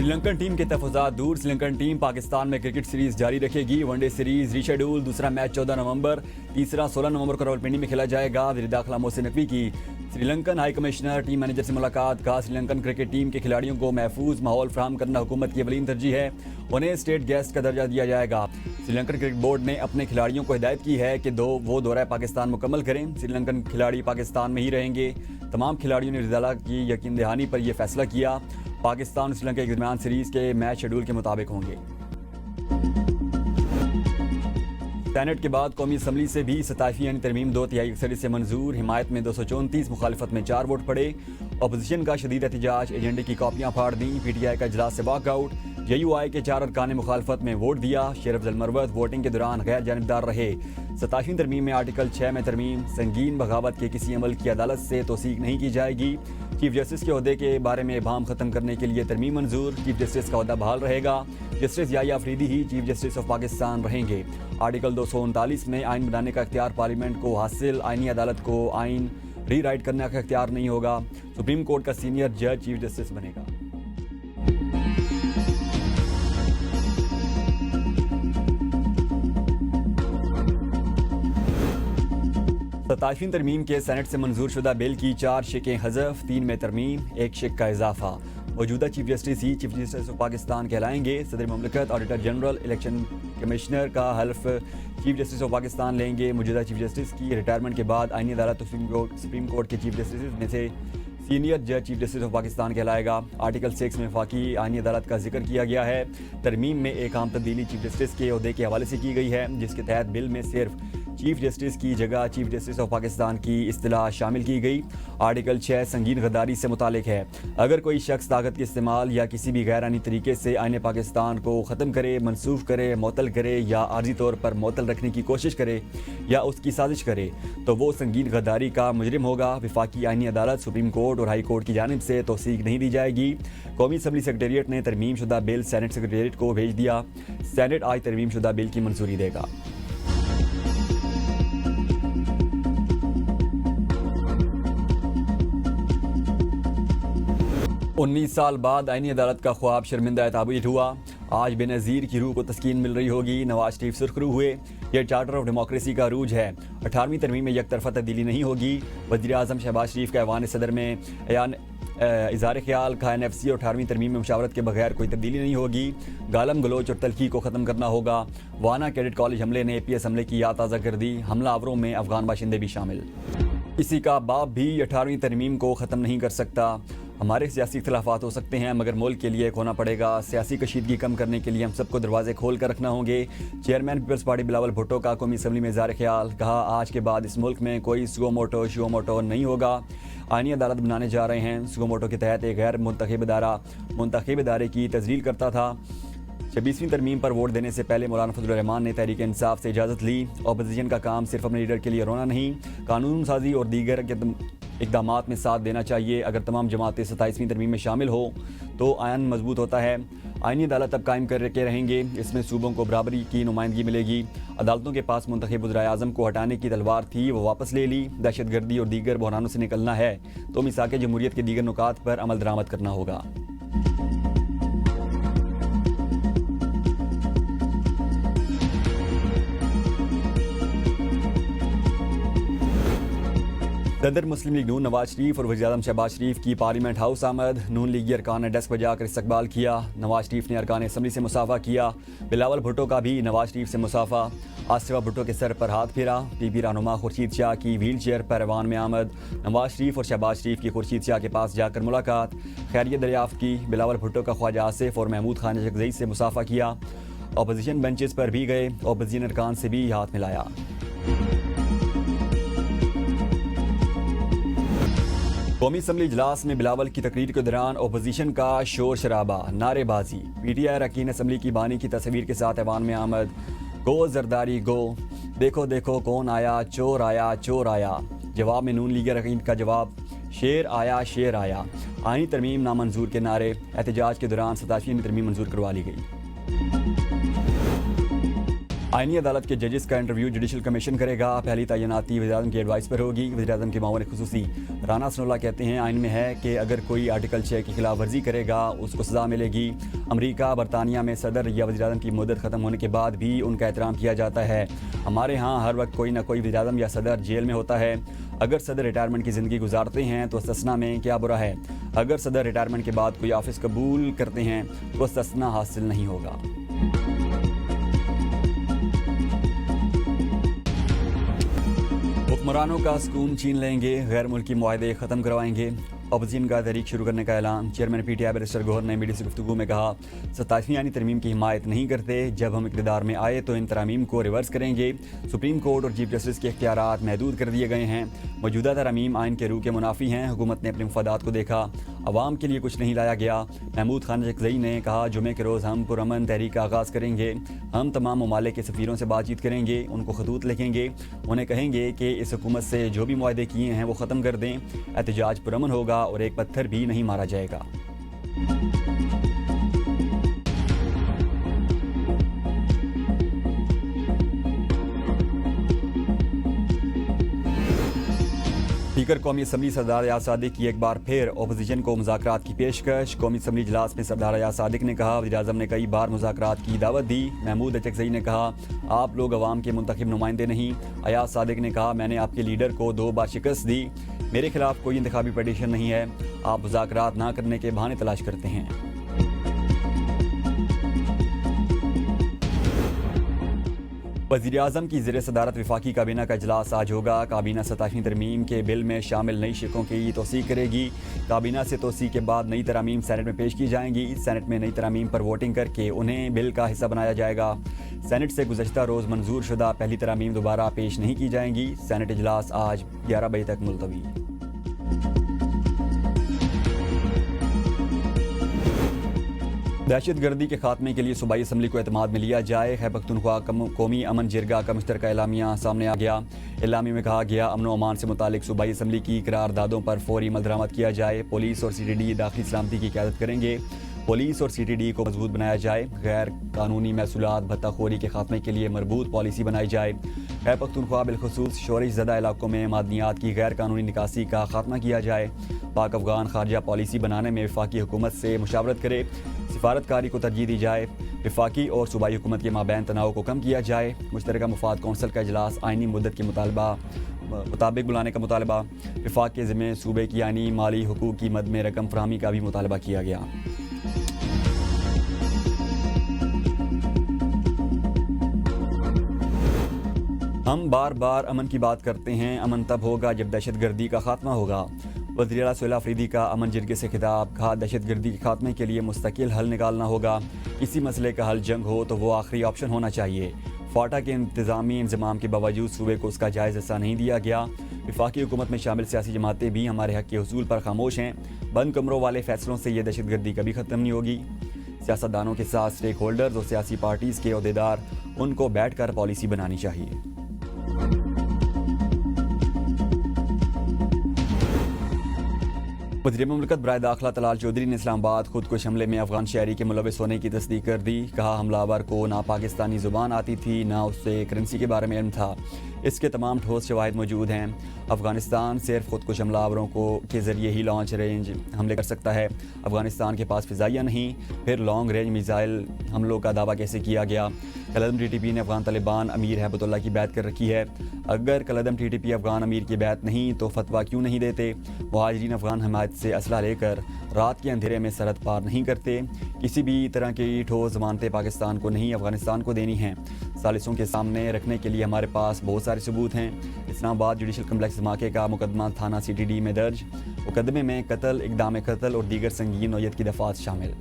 Sri Lankan team के तहफ़्फ़ुज़ात दूर। Sri Lankan team Pakistan में क्रिकेट सीरीज जारी रखेगी। One day series reschedule. दूसरा मैच 14 नवंबर, तीसरा 16 नवंबर को रावलपिंडी में खेला जाएगा। वज़ीर दाखिला मोहसिन नकवी की Sri Lankan high commissioner team manager से मुलाकात। कहा, श्रीलंकन क्रिकेट टीम के खिलाड़ियों को महफूज माहौल फराहम करना हुकूमत की अवलीन तरजीह है। उन्हें स्टेट गेस्ट का दर्जा दिया जाएगा। श्रीलंकन क्रिकेट बोर्ड ने अपने खिलाड़ियों को हिदायत की है कि वो दौरा पाकिस्तान मुकम्मल करें। श्रीलंकन खिलाड़ी पाकिस्तान में ही रहेंगे। तमाम खिलाड़ियों ने रिजाला की यकीन दहानी पर यह फैसला किया। पाकिस्तान और श्रीलंका के दरमियान सीरीज के मैच शेड्यूल के मुताबिक होंगे। सेनेट के बाद कौमी असम्बली से भी 27वीं यानी तरमीम 2/3 अक्सरियत से मंजूर। हिमायत में 234, मुखालिफत में 4 वोट पड़े। अपोजिशन का शदीद एहतजाज, एजेंडे की कॉपियां फाड़ दी। PTI का इजलास से वॉकआउट। JUI के 4 अरकान ने मुखालफत में वोट दिया। शेर अफजल मरवत वोटिंग के दौरान गैर जानिबदार रहे। 27वीं तरमीम में आर्टिकल 6 में तरमीम, संगीन बगावत के किसी अमल की अदालत से तौसीक नहीं की जाएगी। चीफ जस्टिस के ओहदे के बारे में इबाम खत्म करने के लिए तरमीम मंजूर। चीफ जस्टिस का ओहदा बहाल रहेगा। Justice Yahya Afridi he chief justice of Pakistan रहेंगे। आर्टिकल 239 में आइन बनाने का इख्तियार पार्लियामेंट को हासिल। आइनी अदालत को आइन रीराइट करने का इख्तियार नहीं होगा। सुप्रीम कोर्ट का सीनियर जज चीफ जस्टिस बनेगा। सताईसवीं तरमीम के सेनेट से मंजूर शुदा बिल की 4 शिकें हज़फ, 3 में तरमीम, 1 शिक का इजाफा। मौजूदा चीफ जस्टिस ही चीफ जस्टिस ऑफ पाकिस्तान कहलाएंगे। सदर ममलकत, ऑडिटर जनरल, इलेक्शन कमिश्नर का हल्फ चीफ जस्टिस ऑफ पाकिस्तान लेंगे। मौजूदा चीफ जस्टिस की रिटायरमेंट के बाद आईनी अदालत सुप्रीम कोर्ट के चीफ जस्टिस में से सीनियर जज चीफ जस्टिस ऑफ पाकिस्तान कहलाएगा। आर्टिकल 6 में वफाकी आईनी अदालत का जिक्र किया गया है। तरमीम में एक आम तब्दीली चीफ जस्टिस के ओहदे के हवाले से की गई है, जिसके तहत बिल में सिर्फ चीफ जस्टिस की जगह चीफ जस्टिस ऑफ पाकिस्तान की इस्तिलाह शामिल की गई। आर्टिकल 6 संगीन गद्दारी से मुतालिक है। अगर कोई शख्स ताकत के इस्तेमाल या किसी भी गैर आईनी तरीके से आईन पाकिस्तान को ख़त्म करे, मनसूख करे, मुअत्तल करे या आर्जी तौर पर मुअत्तल रखने की कोशिश करे या उसकी साजिश करे तो वो संगीन गद्दारी का मुजरिम होगा। वफाकी आईनी अदालत, सुप्रीम कोर्ट और हाई कोर्ट की जानिब से तौसीक नहीं दी जाएगी। कौमी असम्बली सेक्रेटेरिएट ने तरमीम शुदा बिल सेनेट सेक्रेटेरिएट को भेज दिया। सेनेट आज तरमीम शुदा बिल की मंजूरी देगा। 19 साल बाद आईनी अदालत का ख्वाब शर्मिंदा ताबीर हुआ। आज बेनज़ीर की रूह को तस्कीन मिल रही होगी। नवाज शरीफ सुर्खरू हुए। यह चार्टर ऑफ डेमोक्रेसी का अरूज है। 18वीं तरमीम में यकतरफा तब्दीली नहीं होगी। वज़ीर आज़म शहबाज शरीफ का ऐवान सदर में इज़हार ख्याल का NFC और 18वीं तरमीम में मुशावरत के बगैर कोई तब्दीली नहीं होगी। गालम गलोच और तलखी को ख़त्म करना होगा। वाना कैडेट कॉलेज हमले ने APS हमले की याद ताज़ा कर दी। हमलावरों में अफगान बाशिंदे भी शामिल। किसी का बाप भी 18वीं तरमीम को ख़त्म नहीं कर सकता। हमारे सियासी इख्तिलाफात हो सकते हैं, मगर मुल्क के लिए एक होना पड़ेगा। सियासी कशीदगी कम करने के लिए हम सबको दरवाजे खोल कर रखना होंगे। चेयरमैन पीपल्स पार्टी बिलावल भुट्टो का कौमी असम्बली में इज़हार ख्याल। कहा, आज के बाद इस मुल्क में कोई सुओ मोटो नहीं होगा। आईनी अदालत बनाने जा रहे हैं। सुओ मोटो के तहत एक गैर मुंतखब इदारे की तजलील करता था। 26वीं तरमीम पर वोट देने से पहले मौलाना फजलुर रहमान ने तहरीक इंसाफ से इजाज़त ली। अपोजिशन का काम सिर्फ अपने लीडर के लिए रोना नहीं, कानून साजी और दीगर इक़दामात में साथ देना चाहिए। अगर तमाम जमातें 27वीं तरमीम में शामिल हो तो आयन मजबूत होता है। आईनी अदालत अब कायम करके रहेंगे। इसमें सूबों को बराबरी की नुमाइंदगी मिलेगी। अदालतों के पास मुंतखब वज़ीर आज़म को हटाने की तलवार थी, वो वापस ले ली। दहशतगर्दी और दीगर बहरानों से निकलना है तो मिसाक़ जमहूरियत के दीगर नुकात पर अमल दरामद करना होगा। सदर मुस्लिम लीग नून नवाज शरीफ और वज़ीर आज़म शहबाज शरीफ की पार्लियामेंट हाउस आमद। नून लीगी अरकान ने डेस्क बजाकर इस्तकबाल किया। नवाज शरीफ ने अरकान असम्बली से मुसाफा किया। बिलावल भुट्टो का भी नवाज शरीफ से मुसाफा। आसिफा भुट्टो के सर पर हाथ फेरा। PP रहनुमा खुर्शीद शाह की व्हील चेयर पर ऐवान में आमद। नवाज शरीफ और शहबाज शरीफ की खुर्शीद शाह के पास जाकर मुलाकात, खैरियत दरियाफ्त की। बिलावल भुट्टो का ख्वाजा आसिफ और महमूद खान जगज़ई से मुसाफा किया। अपोजिशन बेंचेस पर भी गए। अपोजिशन अरकान से भी हाथ मिलाया। कौमी असम्बली इजलास में बिलावल की तकरीर के दौरान अपोजिशन का शोर शराबा, नारेबाजी। PTI अरकान असम्बली की बानी की तस्वीर के साथ ऐवान में आमद। गो जरदारी गो, देखो देखो कौन आया, चोर आया, चोर आया। जवाब में नून लीगी अरकान का जवाब, शेर आया, शेर आया। आईनी तरमीम नामंजूर के नारे। एहतजाज के दौरान 27वीं तरमीम मंजूर करवा ली गई। आईनी अदालत के जजेस का इंटरव्यू जुडिशल कमीशन करेगा। पहली तैनाती वज़ीर-ए-आज़म की एडवाइस पर होगी। वज़ीर-ए-आज़म के मामून खुसूसी राना सनोल्ला कहते हैं आइन में है कि अगर कोई आर्टिकल 6 की खिलाफ वर्जी करेगा उसको सज़ा मिलेगी। अमरीका बरतानिया में सदर या वज़ीर-ए-आज़म की मुद्दत ख़त्म होने के बाद भी उनका एहतराम किया जाता है। हमारे यहाँ हर वक्त कोई ना कोई वज़ीर-ए-आज़म या सदर जेल में होता है। अगर सदर रिटायरमेंट की ज़िंदगी गुजारते हैं तो इस्तिस्ना में क्या बुरा है। अगर सदर रिटायरमेंट के बाद कोई ऑफिस कबूल करते हैं तो इस्तिस्ना हासिल नहीं होगा। हुक्मरानों का सुकून छीन लेंगे, गैर मुल्की मुआहदे ख़त्म करवाएंगे। अपोजिशन का तहरीक शुरू करने का ऐलान। चेयरमैन पीटीआई बैरिस्टर गौहर ने मीडिया से गुफ्तगू में कहा 27वीं आईनी तरमीम की हिमायत नहीं करते। जब हम इक़्तिदार में आए तो इन तरमीम को रिवर्स करेंगे। सुप्रीम कोर्ट और चीफ जस्टिस के इख्तियारात महदूद कर दिए गए हैं। मौजूदा तरमीम आइन के रूह के मुनाफी हैं। हुकूमत ने अपने मफादात को देखा, अवाम के लिए कुछ नहीं लाया गया। महमूद खान जकजई ने कहा जुमे के रोज़ हम पुरअमन तहरीक का आगाज़ करेंगे। हम तमाम ममालिक के सफ़ीरों से बातचीत करेंगे, उनको खतूत लिखेंगे, उन्हें कहेंगे कि इस हुकूमत से जो भी मुआहदे किए हैं वो ख़त्म कर दें। एहतजाज पुरअमन होगा और एक पत्थर भी नहीं मारा जाएगा। स्पीकर कौमी असम्बली सरदार अयाज सादिक की एक बार फिर अपोजिशन को मुज़ाकरात की पेशकश। कौमी असम्बली इजलास में सरदार अयाज सादिक ने कहा वज़ीर-ए-आज़म ने कई बार मुज़ाकरात की दावत दी। महमूद अचकज़ई ने कहा आप लोग अवाम के मुंतखब नुमाइंदे नहीं। अयाज सादिक ने कहा मैंने आपके लीडर को 2 बार शिकस्त दी। मेरे खिलाफ कोई इंतखाबी पटिशन नहीं है। आप मुज़ाकरात ना करने के बहाने तलाश करते हैं। वज़ीर-ए-आज़म की ज़ेर सदारत वफाकी काबीना का इजलास आज होगा। काबीना 27वीं तरमीम के बिल में शामिल नई शिकों की तोसी करेगी। काबीना से तोसी के बाद नई तरामीम सेनेट में पेश की जाएंगी। सेनेट में नई तरामीम पर वोटिंग करके उन्हें बिल का हिस्सा बनाया जाएगा। सेनेट से गुज़श्ता रोज़ मंजूर शुदा पहली तरामीम दोबारा पेश नहीं की जाएंगी। सेनेट इजलास आज 11 बजे तक मुलतवी। दहशतगर्दी के खात्मे के लिए सूबाई असम्बली को एतमाद में लिया जाए। खैबर पख्तूनख्वा कौमी अमन जिरगा का मुश्तरका एलामिया सामने आ गया। एलामी में कहा गया अमन व अमान से मुतालिक सूबाई असम्बली की करारदादों पर फौरी अमल दरामद किया जाए। पुलिस और CTD दाखिली सलामती की क़यादत करेंगे। पुलिस और CTD को मजबूत बनाया जाए। गैर कानूनी महसूलात भत्ताखोरी के खात्मे के लिए मरबूत पॉलिसी बनाई जाए। खैबर पख्तूनख्वा बिलखुसूस शोरिश ज़दा इलाकों में मादनियात की गैर कानूनी निकासी का खात्मा किया जाए। पाक अफगान खारजा पॉलिसी बनाने में वफाकी हुकूमत से मुशावरत करे। सिफारतकारी को तरजीह दी जाए। वफाकी और सूबाई हुकूमत के माबैन तनाव को कम किया जाए। मुश्तरका मुफाद कौंसल का इजलास आइनी मुद्दत के मुताबिक बुलाने का मुतालबा। वफाक के ज़िम्मे सूबे की आइनी माली हुकूक की मद में रकम फराहमी का भी मुतालबा किया गया। हम बार बार अमन की बात करते हैं। अमन तब होगा जब दहशतगर्दी का खात्मा होगा। वज़ीर आला सोहेल अफरीदी का अमन जिरगे से खिताब। कहा दहशतगर्दी के खात्मे के लिए मुस्तकिल हल निकालना होगा। किसी मसले का हल जंग हो तो वो आखिरी ऑप्शन होना चाहिए। फाटा के इंतज़ामी इंतजाम के बावजूद सूबे को उसका जायज़ हिस्सा नहीं दिया गया। वफाकी हुकूमत में शामिल सियासी जमातें भी हमारे हक़ के हुसूल पर खामोश हैं। बंद कमरों वाले फैसलों से ये दहशतगर्दी कभी ख़त्म नहीं होगी। सियासतदानों के साथ स्टेक होल्डर्स और सियासी पार्टीज़ के अहदेदार उनको बैठ कर पॉलिसी बनानी चाहिए। वज़ीर मुमलिकत बराए दाखिला तलाल चौधरी ने इस्लामाबाद खुदकुश हमले में अफगान शहरी के मुलविस होने की तस्दीक कर दी। कहा हमलावर को ना पाकिस्तानी ज़ुबान आती थी ना उससे करेंसी के बारे में इल्म था। इसके तमाम ठोस शवाहिद मौजूद हैं। अफगानिस्तान सिर्फ खुदकुश हमलावरों को के ज़रिए ही लॉन्च रेंज हमले कर सकता है। अफगानिस्तान के पास फ़िज़ाइया नहीं, फिर लॉन्ग रेंज मिसाइल हमलों का दावा कैसे किया गया। कलदम TTP ने अफगान तालिबान अमीर हैबतुल्ला की बैत कर रखी है। अगर कलदम TTP अफगान अमीर की बैत नहीं तो फतवा क्यों नहीं देते। मुहाजिरीन अफगान हमायत से असला लेकर रात के अंधेरे में सरहद पार नहीं करते। किसी भी तरह की ठोस ज़मानतें पाकिस्तान को नहीं अफगानिस्तान को देनी हैं। सालिसों के सामने रखने के लिए हमारे पास बहुत सारे सबूत हैं। इस्लामाबाद जुडिशल कम्प्लेक्स धमाके का मुकदमा थाना CTD में दर्ज। मुकदमे में कत्ल, इक़दाम कत्ल और दीगर संगीन नौयत की दफ़ात शामिल।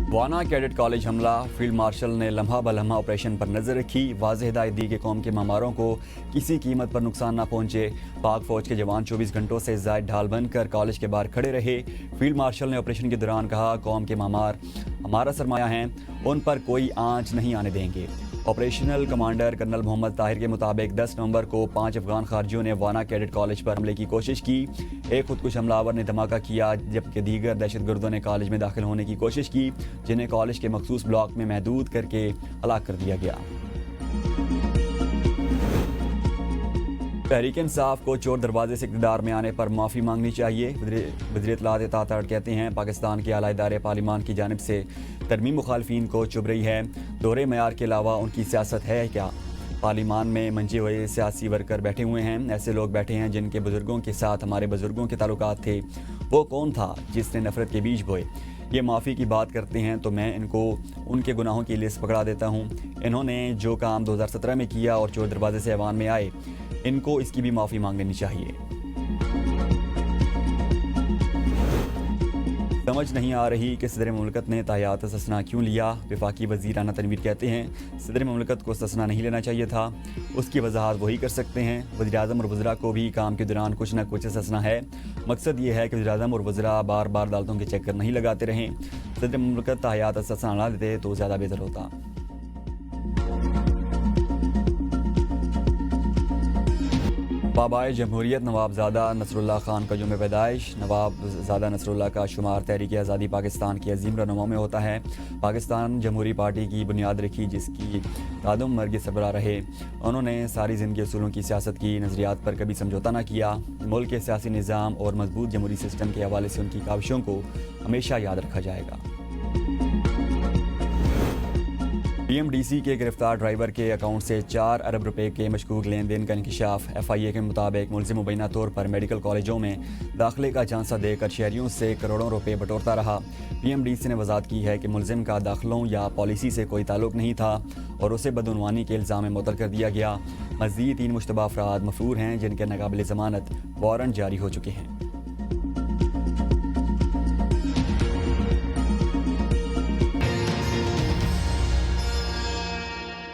वाना कैडेट कॉलेज हमला। फील्ड मार्शल ने लम्हा ब लम्हा ऑपरेशन पर नज़र रखी। वाज़ेह हिदायत दी कि कौम के मामारों को किसी कीमत पर नुकसान ना पहुंचे। पाक फौज के जवान 24 घंटों से ज़ायद ढाल बनकर कॉलेज के बाहर खड़े रहे। फील्ड मार्शल ने ऑपरेशन के दौरान कहा कौम के मामार हमारा सरमाया हैं, उन पर कोई आंच नहीं आने देंगे। Operational commander colonel Mohammad Tahir के मुताबिक 10 नवंबर को 5 अफगान खारजियों ने वाना कैडेट कॉलेज पर हमले की कोशिश की। एक खुदकुश हमलावर ने धमाका किया, जबकि दीगर दहशतगर्दों ने कॉलेज में दाखिल होने की कोशिश की, जिन्हें कॉलेज के मखसूस ब्लॉक में महदूद करके हलाक कर दिया गया। तहरीक इंसाफ को चोर दरवाजे से इक़्तिदार में आने पर माफ़ी मांगनी चाहिए। वज़ीर इत्तलात ताताड़ कहते हैं, पाकिस्तान के आला इदारे पार्लिमान की जानिब से तरमीम मुखालफिन को चुभ रही है। दोहरे मयार के अलावा उनकी सियासत है क्या? पार्लिमान में मंजे हुए सियासी वर्कर बैठे हुए हैं। ऐसे लोग बैठे हैं जिनके बुजुर्गों के साथ हमारे बुजुर्गों के ताल्लुकात थे। वो कौन था जिसने नफरत के बीज बोए? ये माफ़ी की बात करते हैं तो मैं इनको उनके गुनाहों की लिस्ट पकड़ा देता हूँ। इन्होंने जो काम 2017 में किया और चोर दरवाजे से ऐवान में आए, इनको इसकी भी माफ़ी मांग लेनी चाहिए। समझ नहीं आ रही कि सदर मुमलिकत ने तायात ससना क्यों लिया। वफाकी वज़ीर राना तनवीर कहते हैं, सदर मुमलिकत को ससना नहीं लेना चाहिए था, उसकी वजाहत वही कर सकते हैं। वज़ीर-ए-आज़म और वज़रा को भी काम के दौरान कुछ न कुछ ससना है। मकसद ये है कि वज़ीर-ए-आज़म और वज़रा बार बार अदालतों के चक्कर नहीं लगाते रहें। सदर मुमलिकत तायात ससना ना देते तो ज़्यादा बेहतर होता। बाबाए जमहूरियत नवाबज़ादा नसरुल्लाह खान का यौम पैदाइश। नवाबज़ादा नसरुल्लाह का शुमार तहरीक आज़ादी पाकिस्तान की अजीम रहनुमाओं में होता है। पाकिस्तान जमहूरी पार्टी की बुनियाद रखी, जिसकी तादुम मर्ग सरबराह रहे। उन्होंने सारी ज़िंदगी असूलों की सियासत की, नज़रियात पर कभी समझौता न किया। मुल्क के सियासी निज़ाम और मजबूत जमहूरी सिस्टम के हवाले से उनकी काविशों को हमेशा याद रखा जाएगा। PMDC के गिरफ्तार ड्राइवर के अकाउंट से 4 अरब रुपए के मशकूक लेन देन का इंकशाफ। FIA के मुताबिक मुलजिम मुबैना तौर पर मेडिकल कॉलेजों में दाखिले का झांसा देकर शहरियों से करोड़ों रुपए बटोरता रहा। PMDC ने वजाहत की है कि मुलजिम का दाखिलों या पॉलिसी से कोई ताल्लुक नहीं था और उसे बदउनवानी के इल्ज़ाम में मुअत्तल कर दिया गया। मज़ीद 3 मुश्तबा अफराद मफरूर हैं, जिनके नाकाबिल ज़मानत वारंट जारी हो चुके हैं।